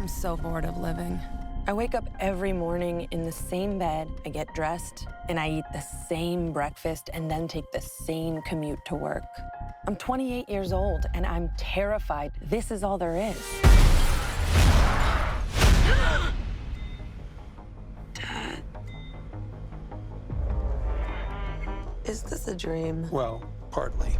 I'm so bored of living. I wake up every morning in the same bed, I get dressed, and I eat the same breakfast and then take the same commute to work. I'm 28 years old and I'm terrified this is all there is. Dad. Is this a dream? Well, partly.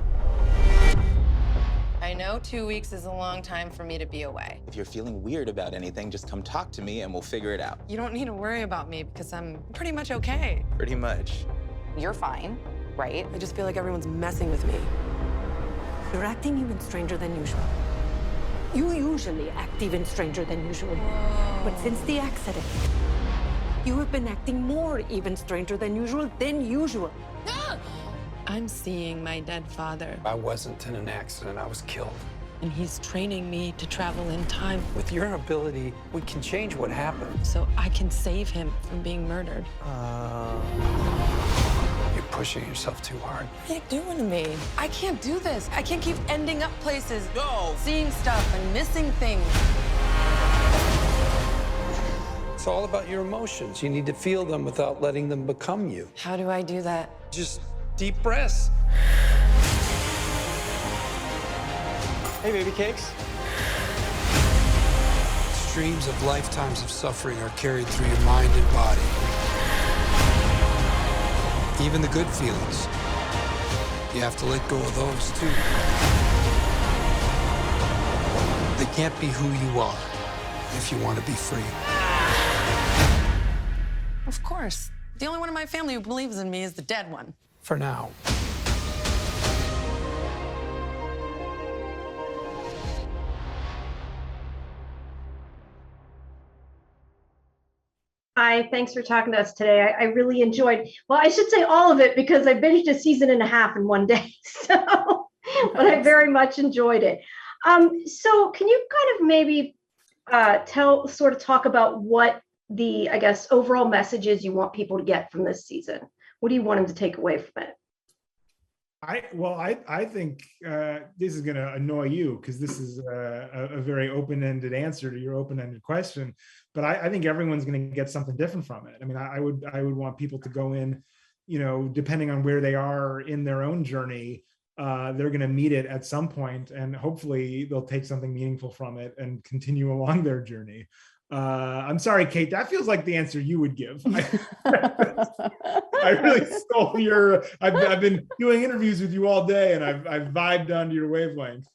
I know 2 weeks is a long time for me to be away. If you're feeling weird about anything, just come talk to me and we'll figure it out. You don't need to worry about me because I'm pretty much okay. Pretty much. You're fine, right? I just feel like everyone's messing with me. You're acting even stranger than usual. You usually act even stranger than usual. Whoa. But since the accident, you have been acting more even stranger than usual. I'm seeing my dead father, I wasn't in an accident, I was killed. and he's training me to travel in time With your ability, we can change what happened. so I can save him from being murdered. You're pushing yourself too hard. What are you doing to me? I can't do this. I can't keep ending up places, No! seeing stuff and missing things. It's all about your emotions. You need to feel them without letting them become you. How do I do that? Just deep breaths. Hey, baby cakes. Streams of lifetimes of suffering are carried through your mind and body. Even the good feelings. You have to let go of those too. They can't be who you are if you want to be free. Of course. The only one in my family who believes in me is the dead one. For now. Hi, thanks for talking to us today. I really enjoyed, well, I should say all of it because I binged a season and a half in one day. So, but I very much enjoyed it. So can you kind of maybe talk about what the, I guess, overall messages you want people to get from this season? What do you want them to take away from it? I think this is going to annoy you because this is a very open-ended answer to your open-ended question. But I think everyone's going to get something different from it. I mean, I would want people to go in, you know, depending on where they are in their own journey, they're going to meet it at some point, and hopefully they'll take something meaningful from it and continue along their journey. I'm sorry, Kate, that feels like the answer you would give. I really stole your, I've been doing interviews with you all day and I've vibed onto your wavelength.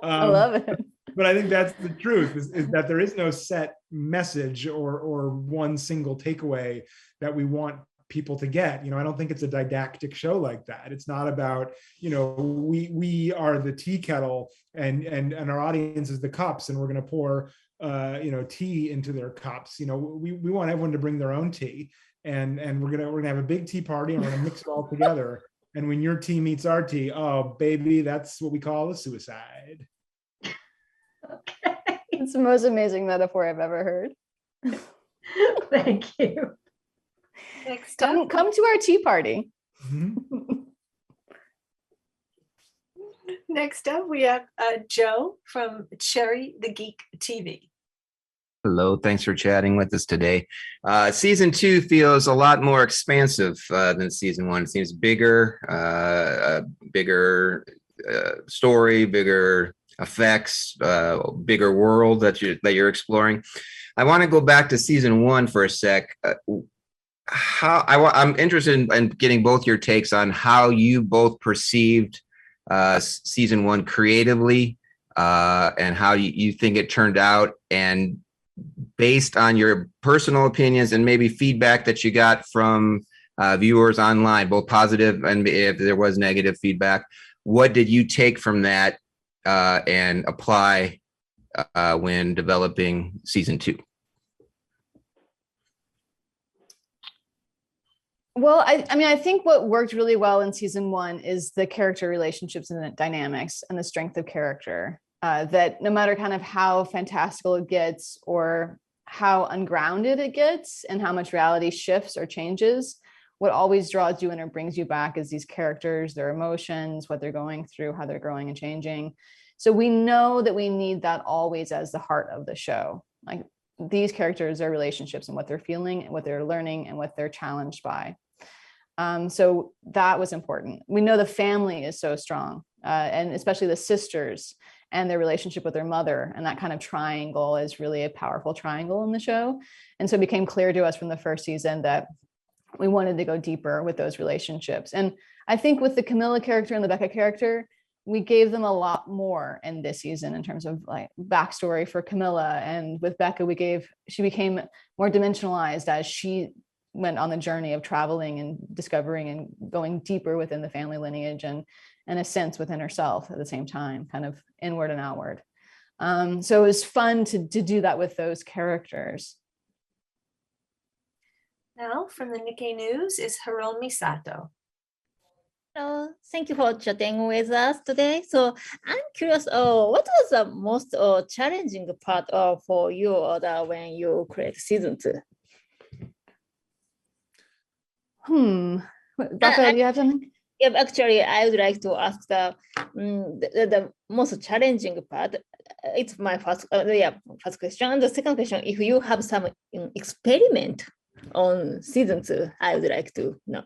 I love it. But I think that's the truth, is that there is no set message or one single takeaway that we want people to get. You know, I don't think it's a didactic show like that. It's not about, you know, we are the tea kettle and our audience is the cups, and we're going to pour tea into their cups. You know, we want everyone to bring their own tea, and we're gonna have a big tea party, and we're gonna mix it all together. And when your tea meets our tea, oh baby, that's what we call a suicide. Okay. It's the most amazing metaphor I've ever heard. Thank you. Come to our tea party. Mm-hmm. Next up, we have Joe from Cherry the Geek TV. Hello, thanks for chatting with us today. Season 2 feels a lot more expansive than season 1. It seems bigger, bigger story, bigger effects, bigger world that you're exploring. I want to go back to season 1 for a sec. I'm interested in getting both your takes on how you both perceived season 1 creatively, and how you think it turned out, and based on your personal opinions and maybe feedback that you got from viewers online, both positive and if there was negative feedback, what did you take from that and apply when developing season 2? Well, I think what worked really well in season 1 is the character relationships and the dynamics and the strength of character. That no matter kind of how fantastical it gets or how ungrounded it gets and how much reality shifts or changes, what always draws you in or brings you back is these characters, their emotions, what they're going through, how they're growing and changing. So we know that we need that always as the heart of the show. Like these characters, their relationships and what they're feeling and what they're learning and what they're challenged by. So that was important. We know the family is so strong, and especially the sisters and their relationship with their mother, and that kind of triangle is really a powerful triangle in the show. And so it became clear to us from the first season that we wanted to go deeper with those relationships. And I think with the Camilla character and the Becca character, we gave them a lot more in this season in terms of like backstory for Camilla. And with Becca, she became more dimensionalized as she went on the journey of traveling and discovering and going deeper within the family lineage and a sense within herself at the same time, kind of inward and outward. So it was fun to do that with those characters. Now from the Nikkei News is Hiromi Sato. Hello, thank you for chatting with us today. So I'm curious, what was the most challenging part for you when you create season 2? Raphael, do you have something? Yeah, actually, I would like to ask the most challenging part. It's my first question. And the second question, if you have some experiment on season 2, I would like to know.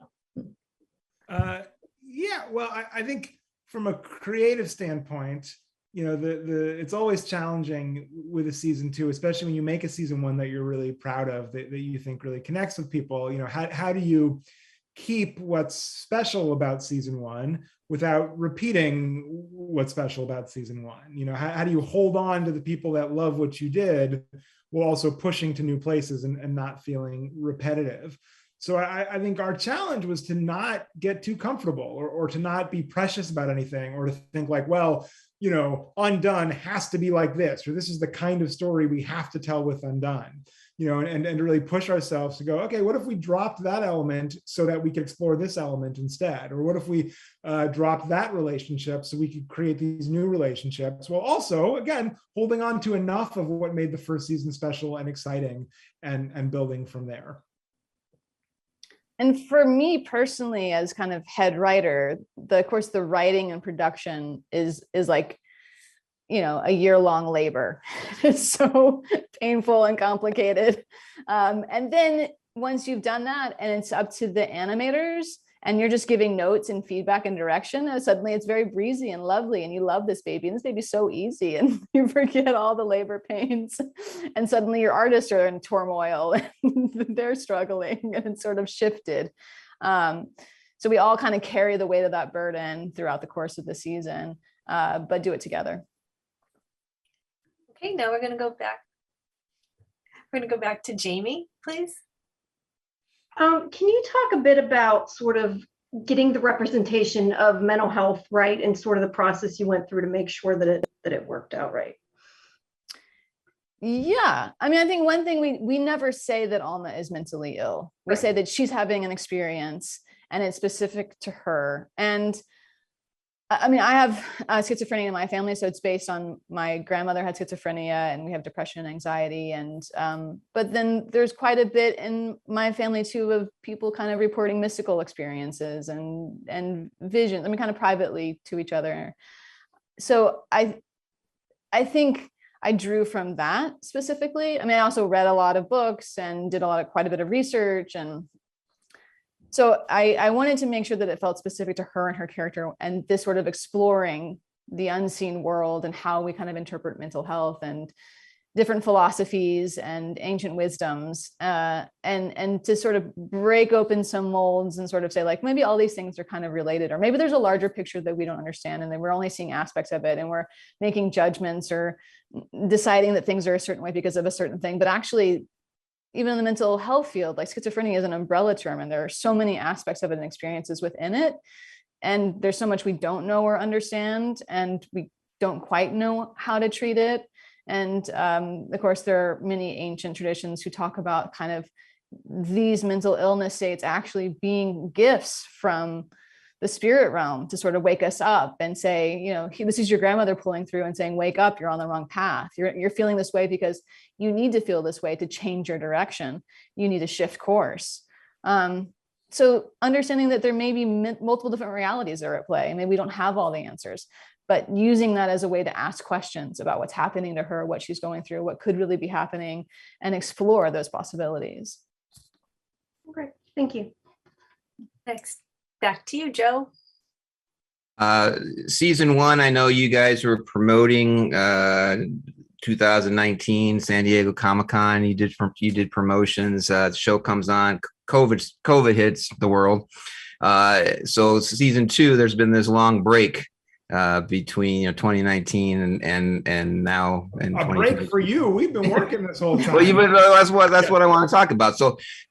Yeah, well, I think from a creative standpoint, you know, it's always challenging with a season 2, especially when you make a season 1 that you're really proud of, that you think really connects with people. You know, how do you keep what's special about season 1 without repeating what's special about season 1? You know, how do you hold on to the people that love what you did while also pushing to new places and not feeling repetitive? So I think our challenge was to not get too comfortable or to not be precious about anything, or to think like, well, you know, Undone has to be like this, or this is the kind of story we have to tell with Undone, you know, and to really push ourselves to go, okay, what if we dropped that element so that we could explore this element instead? Or what if we dropped that relationship so we could create these new relationships, while also, again, holding on to enough of what made the first season special and exciting and building from there. And for me personally, as kind of head writer, of course, the writing and production is like, you know, a year-long labor. It's so painful and complicated. And then once you've done that and it's up to the animators and you're just giving notes and feedback and direction, and suddenly it's very breezy and lovely and you love this baby, and this baby's so easy, and you forget all the labor pains, and suddenly your artists are in turmoil and they're struggling, and it's sort of shifted. So we all kind of carry the weight of that burden throughout the course of the season, but do it together. Okay, now we're going to go back. We're going to go back to Jamie, please. Can you talk a bit about sort of getting the representation of mental health right, and sort of the process you went through to make sure that it worked out right? Yeah, I mean, I think one thing we never say that Alma is mentally ill. We say that she's having an experience and it's specific to her. And I mean, I have schizophrenia in my family, so it's based on my grandmother had schizophrenia, and we have depression and anxiety. And but then there's quite a bit in my family too of people kind of reporting mystical experiences and visions. I mean, kind of privately to each other. So I think I drew from that specifically. I mean, I also read a lot of books and did quite a bit of research, and so I wanted to make sure that it felt specific to her and her character, and this sort of exploring the unseen world and how we kind of interpret mental health and different philosophies and ancient wisdoms, and to sort of break open some molds and sort of say, like, maybe all these things are kind of related, or maybe there's a larger picture that we don't understand, and then we're only seeing aspects of it, and we're making judgments or deciding that things are a certain way because of a certain thing. But actually, even in the mental health field, like schizophrenia is an umbrella term, and there are so many aspects of it and experiences within it. And there's so much we don't know or understand, and we don't quite know how to treat it. And of course, there are many ancient traditions who talk about kind of these mental illness states actually being gifts from the spirit realm to sort of wake us up and say, you know, this is your grandmother pulling through and saying, wake up, you're on the wrong path. You're feeling this way because you need to feel this way to change your direction. You need to shift course. So understanding that there may be multiple different realities that are at play, and maybe we don't have all the answers, but using that as a way to ask questions about what's happening to her, what she's going through, what could really be happening, and explore those possibilities. Great, thank you. Next, back to you, Joe. Season 1, I know you guys were promoting 2019 San Diego Comic-Con. You did promotions. The show comes on. COVID hits the world. So season 2, there's been this long break between 2019 and now. And a break for you. We've been working this whole time. Well, that's what I want to talk about.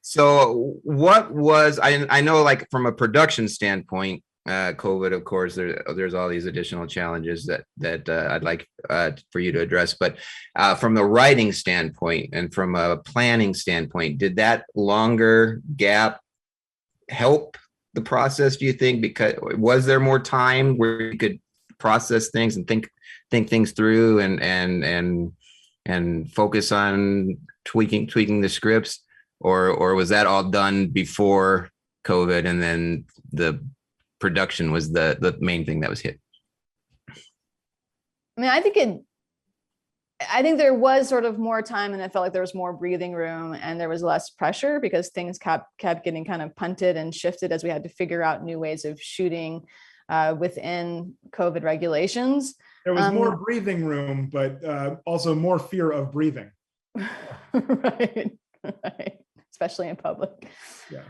So what was I know, like, from a production standpoint, COVID, of course, there's all these additional challenges that I'd like for you to address. But from the writing standpoint and from a planning standpoint, did that longer gap help the process, do you think? Because was there more time where you could process things and think things through and focus on tweaking the scripts, or was that all done before COVID and then the production was the main thing that was hit? I mean, I think there was sort of more time, and it felt like there was more breathing room and there was less pressure because things kept getting kind of punted and shifted as we had to figure out new ways of shooting within COVID regulations. There was more breathing room, but also more fear of breathing. Right. Especially in public. Yeah.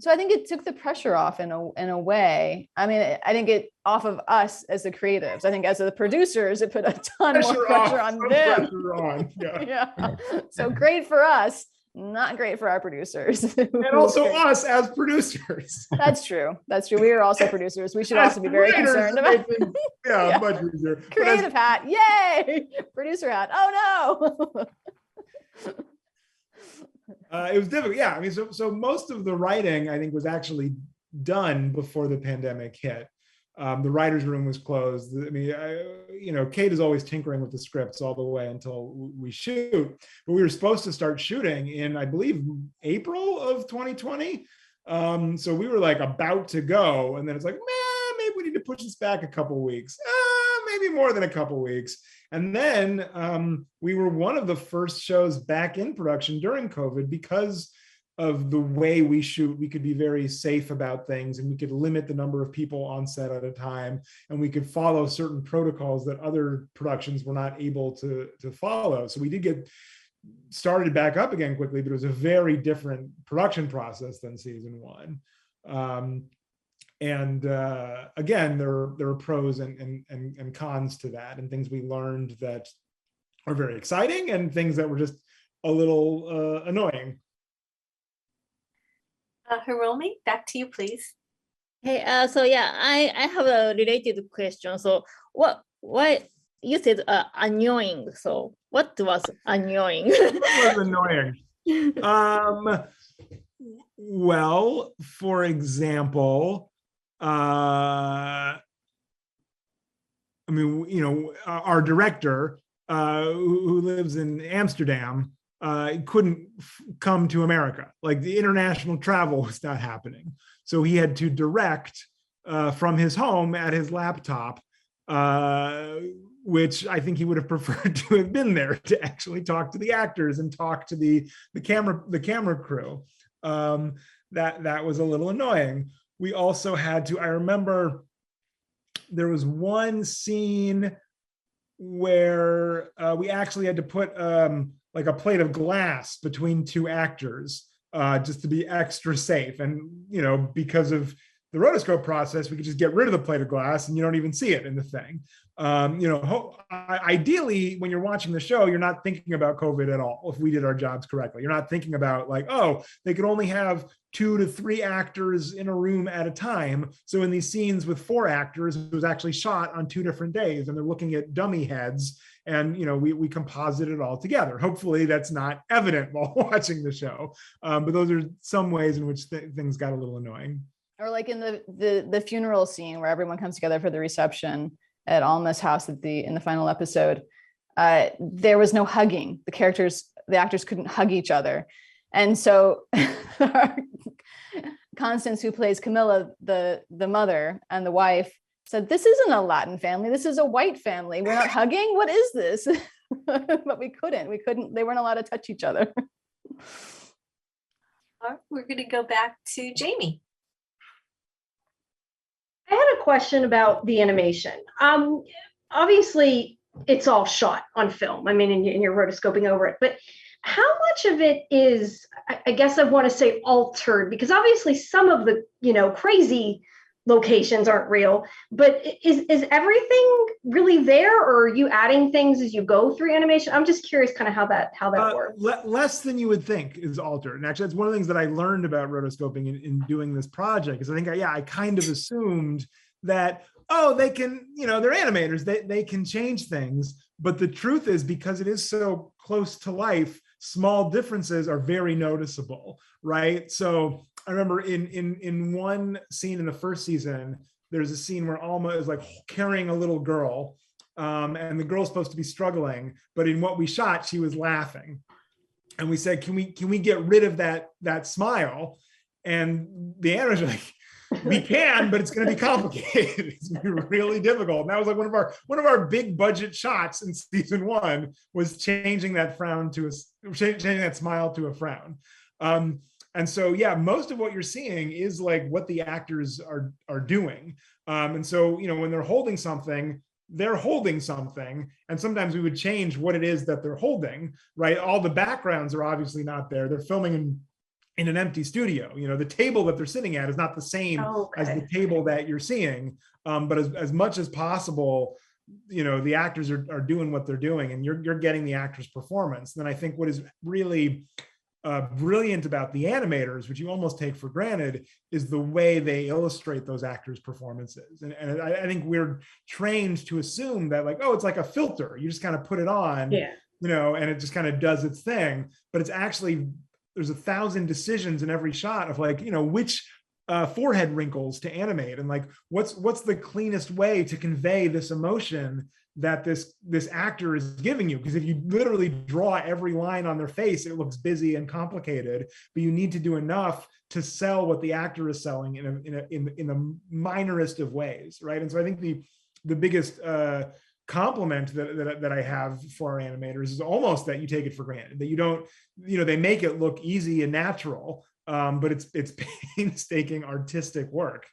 So I think it took the pressure off in a way. I mean, I think it off of us as the creatives. I think as the producers, it put a ton more pressure on them. Yeah. So great for us, not great for our producers. And also us as producers. That's true. We are also producers. We should also be very concerned about yeah, much easier. Creative hat. Yay! Producer hat. Oh no. It was difficult. Yeah, I mean, so most of the writing, I think, was actually done before the pandemic hit. The writer's room was closed. I mean, Kate is always tinkering with the scripts all the way until we shoot. But we were supposed to start shooting in, I believe, April of 2020. So we were like about to go, and then it's like, maybe we need to push this back a couple weeks. Maybe more than a couple weeks. And then we were one of the first shows back in production during COVID because of the way we shoot. We could be very safe about things, and we could limit the number of people on set at a time, and we could follow certain protocols that other productions were not able to follow. So we did get started back up again quickly, but it was a very different production process than season 1. And again, there are pros and cons to that, and things we learned that are very exciting and things that were just a little annoying. Hiromi, back to you, please. Hey, I have a related question. So why you said annoying? So what was annoying? What was annoying? Well, for example, I mean, our director who lives in Amsterdam couldn't come to America. Like, the international travel was not happening. So he had to direct from his home at his laptop, which I think he would have preferred to have been there to actually talk to the actors and talk to the camera crew. That was a little annoying. We also had to, I remember there was one scene where we actually had to put like a plate of glass between two actors just to be extra safe. And, because of the rotoscope process, we could just get rid of the plate of glass and you don't even see it in the thing. Ideally, when you're watching the show, you're not thinking about COVID at all. If we did our jobs correctly, you're not thinking about like, oh, they could only have 2 to 3 actors in a room at a time. So in these scenes with 4 actors, it was actually shot on 2 different days, and they're looking at dummy heads, and we composite it all together. Hopefully that's not evident while watching the show, but those are some ways in which things got a little annoying. Or like in the funeral scene where everyone comes together for the reception at Alma's house in the final episode, there was no hugging. The actors couldn't hug each other. And so Constance, who plays Camilla, the mother and the wife, said, this isn't a Latin family. This is a white family. We're not hugging. What is this? But we couldn't, they weren't allowed to touch each other. All right, we're going to go back to Jamie. I had a question about the animation. Obviously, it's all shot on film. I mean, and you're rotoscoping over it, but how much of it is, I guess I want to say, altered? Because obviously some of the, crazy locations aren't real, but is everything really there, or are you adding things as you go through animation? I'm just curious kind of how that works. Less than you would think is altered. And actually, it's one of the things that I learned about rotoscoping in doing this project, is I think, I kind of assumed that, they can, they're animators, they can change things. But the truth is, because it is so close to life, small differences are very noticeable, right? So I remember in one scene in the first season, there's a scene where Alma is like carrying a little girl, and the girl's supposed to be struggling, but in what we shot, she was laughing. And we said, can we get rid of that smile? And the animators are like, we can, but it's going to be complicated. It's going to be really difficult. And that was like one of our big budget shots in season 1, was changing that changing that smile to a frown. And so, most of what you're seeing is like what the actors are doing. And so, when they're holding something, and sometimes we would change what it is that they're holding, right? All the backgrounds are obviously not there. They're filming in an empty studio. The table that they're sitting at is not the same as the table that you're seeing. But as much as possible, the actors are doing what they're doing, and you're getting the actor's performance. And then I think what is really brilliant about the animators, which you almost take for granted, is the way they illustrate those actors' performances. And I think we're trained to assume that, like, it's like a filter. You just kind of put it on, and it just kind of does its thing. But it's actually, there's 1,000 decisions in every shot of like, which forehead wrinkles to animate, and like what's the cleanest way to convey this emotion that this actor is giving you. Because if you literally draw every line on their face, it looks busy and complicated, but you need to do enough to sell what the actor is selling in the minorest of ways, right? And so I think the biggest compliment that I have for our animators is almost that you take it for granted, that you don't, they make it look easy and natural, but it's painstaking artistic work.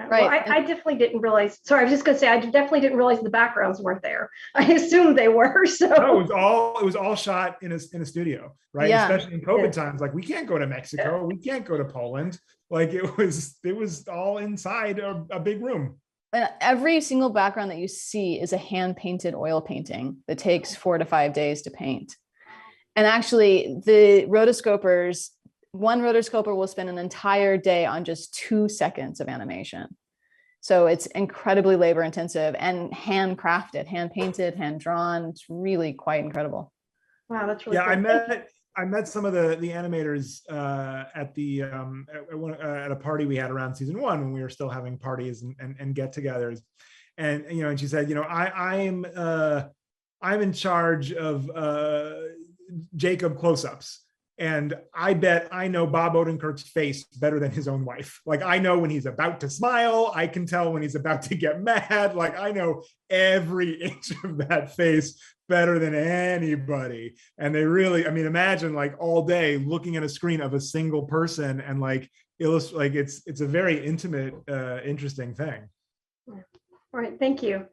Right. Well, I definitely didn't realize. Sorry, I was just going to say, I definitely didn't realize the backgrounds weren't there. I assumed they were. So no, it was all shot in a studio, right? Yeah. Especially in COVID times, like we can't go to Mexico, we can't go to Poland. Like it was all inside a big room. And every single background that you see is a hand-painted oil painting that takes 4 to 5 days to paint. And actually, the rotoscopers, one rotoscoper will spend an entire day on just 2 seconds of animation. So it's incredibly labor intensive and handcrafted, hand painted, hand drawn. It's really quite incredible. Wow, that's really cool. I met some of the animators at a party we had around season 1 when we were still having parties and get-togethers, and and she said, I'm in charge of Jacob close-ups. And I bet I know Bob Odenkirk's face better than his own wife. Like, I know when he's about to smile. I can tell when he's about to get mad. Like, I know every inch of that face better than anybody. And they really, imagine like all day looking at a screen of a single person and like illustrate. Like, it's a very intimate, interesting thing. All right, thank you.